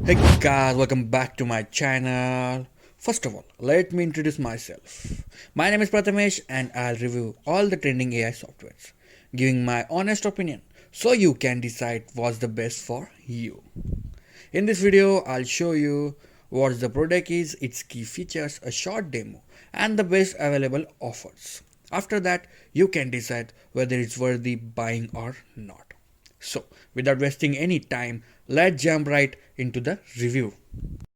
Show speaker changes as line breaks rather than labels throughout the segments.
Hey guys, welcome back to my channel. First of all, let me introduce myself. My name is Prathamesh and I'll review all the trending AI softwares, giving my honest opinion so you can decide what's the best for you. In this video, I'll show you what the product is, its key features, a short demo, and the best available offers. After that, you can decide whether it's worthy buying or not. So, without wasting any time, let's jump right into the review.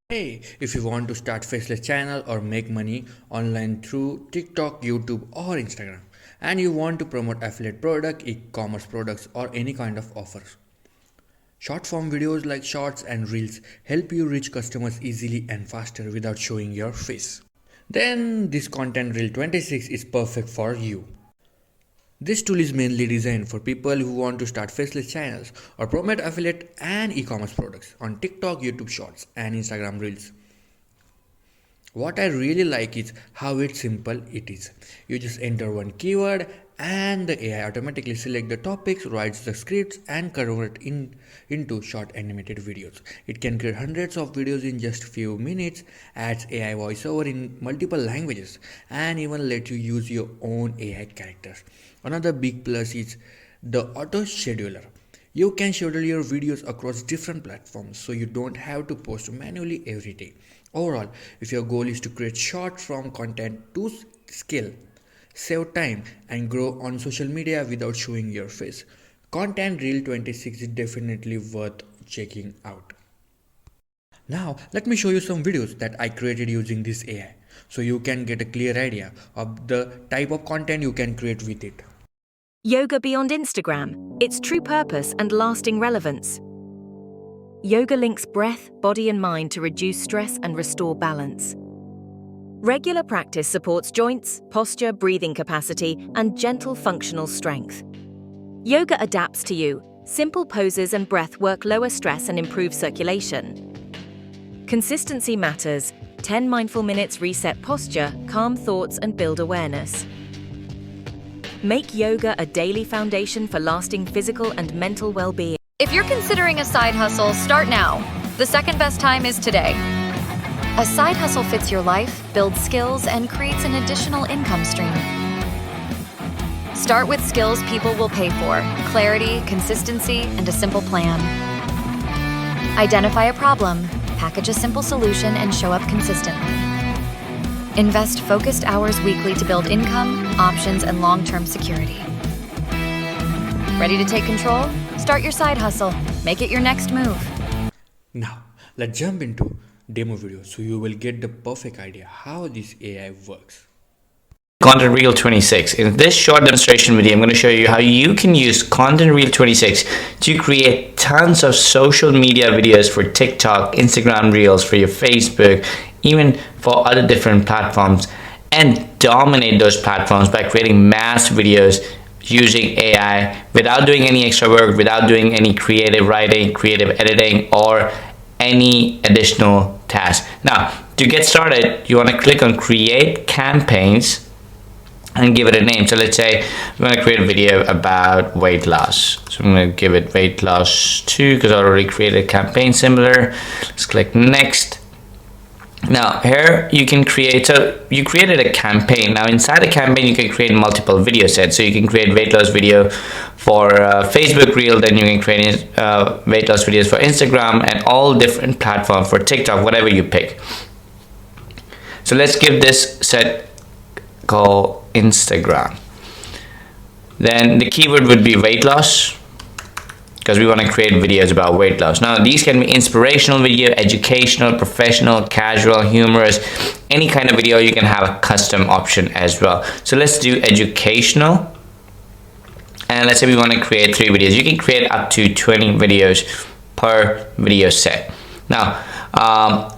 Hey, if you want to start Faceless channel or make money online through TikTok, YouTube or Instagram, and you want to promote affiliate product, e-commerce products or any kind of offers. Short form videos like shorts and reels help you reach customers easily and faster without showing your face. Then this ContentReel 26 is perfect for you. This tool is mainly designed for people who want to start faceless channels or promote affiliate and e-commerce products on TikTok, YouTube Shorts and Instagram Reels. What I really like is how simple it is. You just enter one keyword and the AI automatically select the topics, writes the scripts and convert into short animated videos. It can create hundreds of videos in just few minutes, adds AI voiceover in multiple languages and even let you use your own AI characters. Another big plus is the auto scheduler. You can schedule your videos across different platforms so you don't have to post manually every day. Overall, if your goal is to create short form content to scale, save time and grow on social media without showing your face, ContentReel 26 is definitely worth checking out. Now, let me show you some videos that I created using this AI so you can get a clear idea of the type of content you can create with it.
Yoga beyond Instagram, its true purpose and lasting relevance. Yoga links breath, body and mind to reduce stress and restore balance. Regular practice supports joints, posture, breathing capacity, and gentle functional strength. Yoga adapts to you. Simple poses and breath work lower stress and improve circulation. Consistency matters. 10 mindful minutes reset posture, calm thoughts, and build awareness. Make yoga a daily foundation for lasting physical and mental well-being.
If you're considering a side hustle, start now. The second best time is today. A side hustle fits your life, builds skills, and creates an additional income stream. Start with skills people will pay for: clarity, consistency, and a simple plan. Identify a problem, package a simple solution, and show up consistently. Invest focused hours weekly to build income, options, and long-term security. Ready to take control? Start your side hustle. Make it your next move.
Now, let's jump into demo video so you will get the perfect idea how this AI works.
ContentReel 26. In this short demonstration video, I'm going to show you how you can use ContentReel 26 to create tons of social media videos for TikTok, Instagram Reels, for your Facebook, even for other different platforms, and dominate those platforms by creating mass videos using AI without doing any extra work, without doing any creative writing, creative editing, or any additional tasks. Now, to get started, you want to click on Create Campaigns and give it a name. So let's say we want to create a video about weight loss. So I'm going to give it weight loss 2 because I already created a campaign similar. Let's click Next. Now here you can create, so you created a campaign. Now inside a campaign you can create multiple video sets. So you can create weight loss video for Facebook Reel, then you can create weight loss videos for Instagram and all different platforms, for TikTok, whatever you pick. So let's give this set called Instagram. Then the keyword would be weight loss, because we want to create videos about weight loss. Now these can be inspirational video, educational, professional, casual, humorous, any kind of video. You can have a custom option as well. So let's do educational, and let's say we want to create 3 videos. You can create up to 20 videos per video set. Now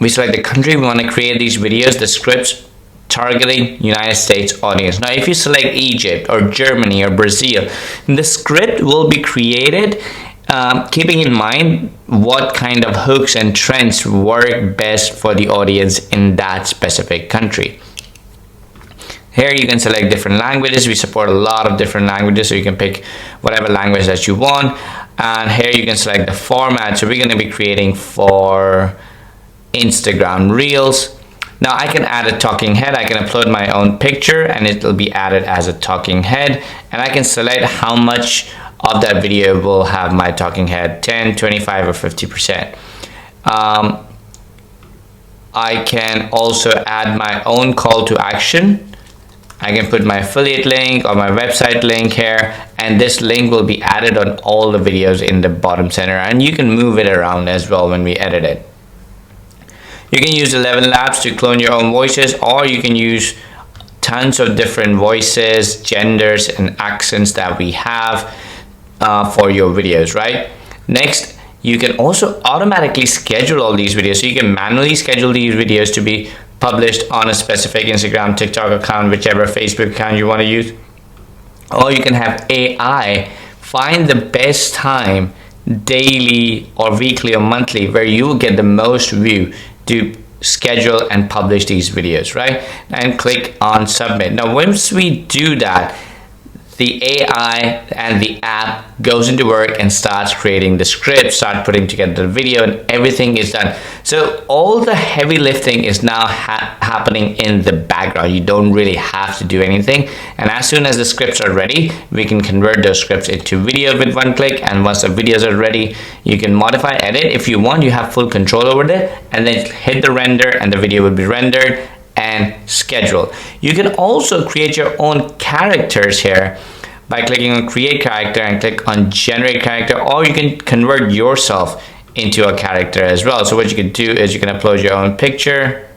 we select the country we want to create these videos, the scripts targeting United States audience. Now if you select Egypt or Germany or Brazil, the script will be created keeping in mind what kind of hooks and trends work best for the audience in that specific country. Here you can select different languages. We support a lot of different languages, so you can pick whatever language that you want. And here you can select the format. So we're going to be creating for Instagram Reels. Now I can add a talking head. I can upload my own picture and it will be added as a talking head, and I can select how much of that video will have my talking head, 10, 25 or 50%. I can also add my own call to action. I can put my affiliate link or my website link here, and this link will be added on all the videos in the bottom center, and you can move it around as well when we edit it. You can use 11 Labs to clone your own voices, or you can use tons of different voices, genders and accents that we have for your videos, right? Next, you can also automatically schedule all these videos. So you can manually schedule these videos to be published on a specific Instagram, TikTok account, whichever Facebook account you want to use. Or you can have AI find the best time, daily or weekly or monthly, where you will get the most view to schedule and publish these videos, right? And click on submit. Now once we do that, the AI and the app goes into work and starts creating the script, start putting together the video, and everything is done. So all the heavy lifting is now happening in the background. You don't really have to do anything. And as soon as the scripts are ready, we can convert those scripts into video with one click. And once the videos are ready, you can modify, edit. If you want, you have full control over it, and then hit the render and the video will be rendered and schedule. You can also create your own characters here by clicking on create character and click on generate character, or you can convert yourself into a character as well. So what you can do is you can upload your own picture,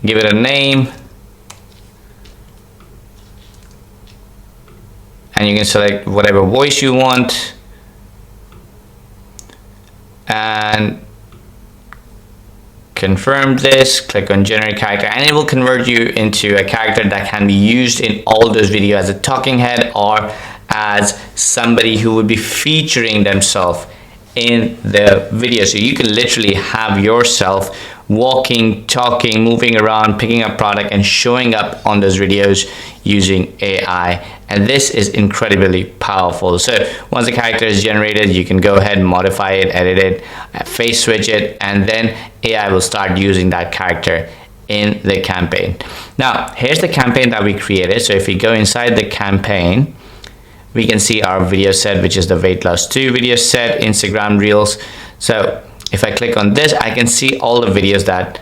give it a name, and you can select whatever voice you want and confirm this, click on generate character, and it will convert you into a character that can be used in all those videos as a talking head or as somebody who would be featuring themselves in the video. So you can literally have yourself walking, talking, moving around, picking up product and showing up on those videos using AI. And this is incredibly powerful. So once the character is generated, you can go ahead and modify it, edit it, face switch it, and then AI will start using that character in the campaign. Now, here's the campaign that we created. So if we go inside the campaign, we can see our video set, which is the weight loss 2 video set, Instagram Reels. So if I click on this, I can see all the videos that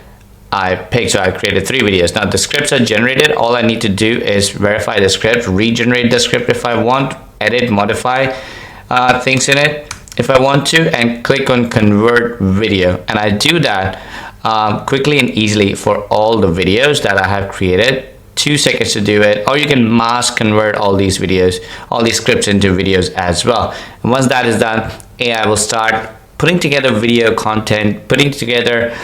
I picked. So I created 3 videos. Now the scripts are generated. All I need to do is verify the script, regenerate the script if I want, edit, modify things in it if I want to, and click on convert video. And I do that quickly and easily for all the videos that I have created. 2 seconds to do it, or you can mass convert all these videos, all these scripts into videos as well. And once that is done, AI will start putting together video content, putting together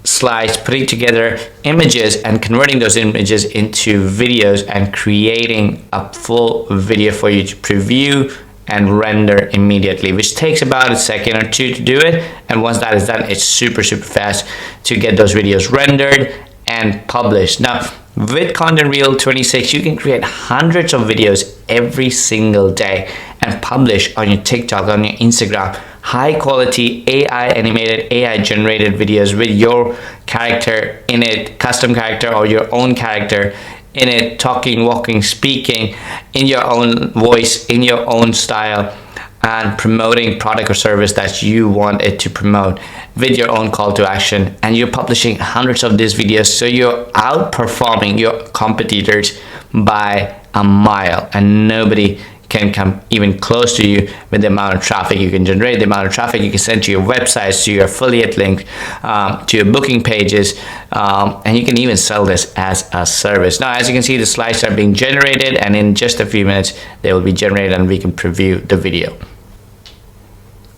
slides, putting together images and converting those images into videos and creating a full video for you to preview and render immediately, which takes about a second or 2 to do it. And once that is done, it's super fast to get those videos rendered and published. Now with ContentReel 26, you can create hundreds of videos every single day and publish on your TikTok, on your Instagram, high quality AI animated, AI generated videos with your character in it, custom character or your own character in it, talking, walking, speaking in your own voice, in your own style, and promoting product or service that you want it to promote with your own call to action. And you're publishing hundreds of these videos, so you're outperforming your competitors by a mile, and nobody can come even close to you with the amount of traffic you can generate, the amount of traffic you can send to your websites, to your affiliate link, to your booking pages, and you can even sell this as a service. Now, as you can see, the slides are being generated, and in just a few minutes they will be generated and we can preview the video.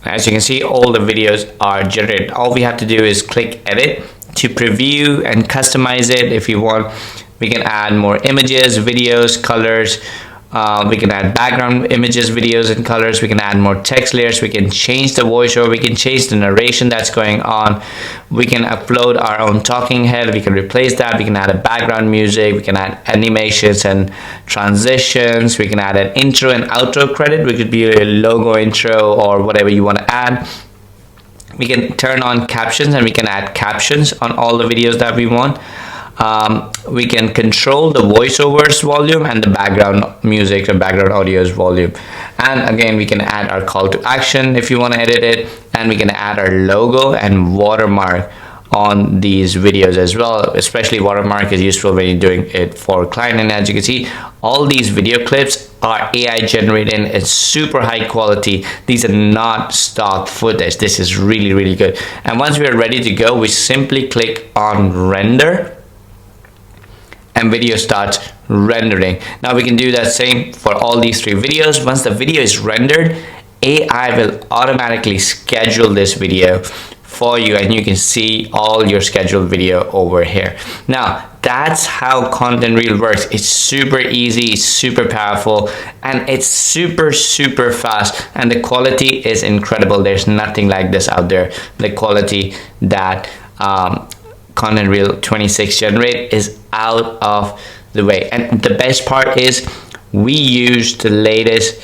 As you can see, all the videos are generated. All we have to do is click edit to preview and customize it. If you want, we can add more images, videos, colors, We can add background images, videos, and colors. We can add more text layers. We can change the voiceover. We can change the narration that's going on. We can upload our own talking head. We can replace that. We can add a background music. We can add animations and transitions. We can add an intro and outro credit, which could be a logo intro or whatever you want to add. We can turn on captions, and we can add captions on all the videos that we want. We can control the voiceovers volume and the background music and background audio's volume. And again, we can add our call to action if you want to edit it, and we can add our logo and watermark on these videos as well. Especially watermark is useful when you're doing it for client. And as you can see, all these video clips are AI generated. It's super high quality. These are not stock footage. This is really, really good. And once we are ready to go, we simply click on render, and video starts rendering. Now we can do that same for all these 3 videos. Once the video is rendered, AI will automatically schedule this video for you, and you can see all your scheduled video over here. Now that's how ContentReel works. It's super easy, it's super powerful, and it's super fast, and the quality is incredible. There's nothing like this out there. The quality that ContentReel 26 generate is out of the way. And the best part is we use the latest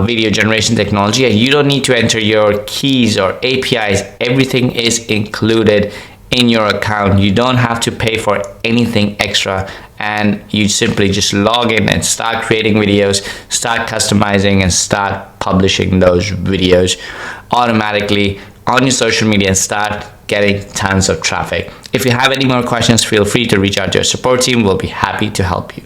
video generation technology, and you don't need to enter your keys or APIs. Everything is included in your account. You don't have to pay for anything extra, and you simply just log in and start creating videos, start customizing, and start publishing those videos automatically on your social media and start getting tons of traffic. If you have any more questions, feel free to reach out to our support team. We'll be happy to help you.